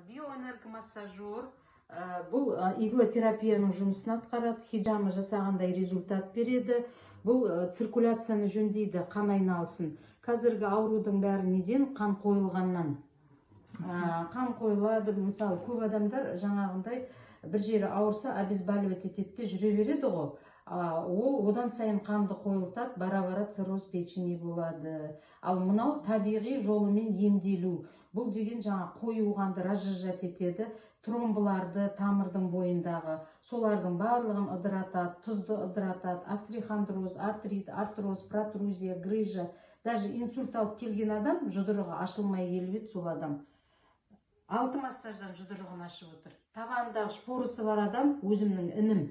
Биоэнергомассажер бұл иглотерапияның жұмысын атқарады, хиджама жасағандай результат береді. Бұл циркуляцияны жөндейді, қан айналсын. Қазіргі аурудың бәрі неден? Қан қойылғаннан. Қан қойылады, мысалы көп адамдар жаңағындай бір жері ауырса обезболивать етеді, жүре береді ғой. Ол одан сайын қанды қойылтады, бара-бара цирроз печени болады. Ал мынау табиғи жолымен емделу. Бұл деген жаңа қою қанды разжижать етеді, тромбыларды тамырдың бойындағы, солардың барлығын ыдыратады, тұзды ыдыратады, астрихондроз, артрит, артроз, протрузия, грыжа, даже инсульт алып келген адам жұдырығы ашылмай келіп еді, сол адам 6 массаждан жұдырығын ашып отыр. Тағандағы шпорысы бар адам, өзімнің інім,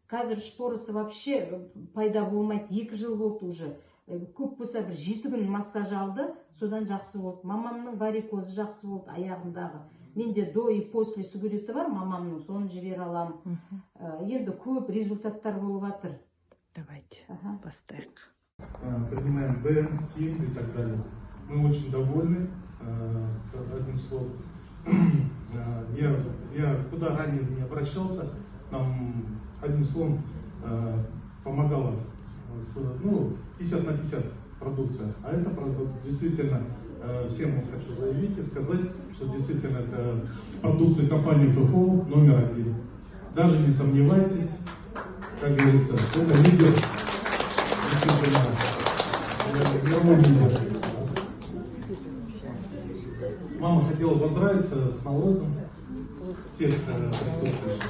қазір шпорысы вообще пайда болмайды, 2 жыл болды уже. Көп болса бір 7 күн массаж алды, содан жақсы болды. Мамамның варикозы жақсы болды аяғындағы. Менде до и после сүгіреті бар, мамамның, соны жібер аламын. Енді көп результаттар болып жатыр. Давайте, поставим. Принимаем БН, ТИМ и так далее. Мы очень довольны, одним словом. Я куда ранее не обращался, нам, одним словом, помогала 50 на 50 продукция. А это продукт действительно, всем хочу заявить и сказать, что действительно это продукция компании ФФО номер 1. Даже не сомневайтесь, как говорится, это лидер. Мама хотела поздравиться с Новым всех присутствующих.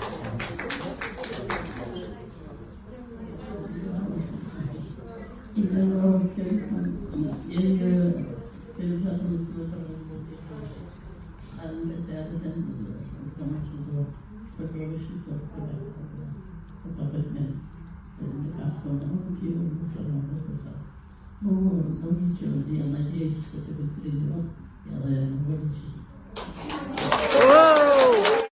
Ну, ничего, я надеюсь, что ты быстрее вас, я вылечусь.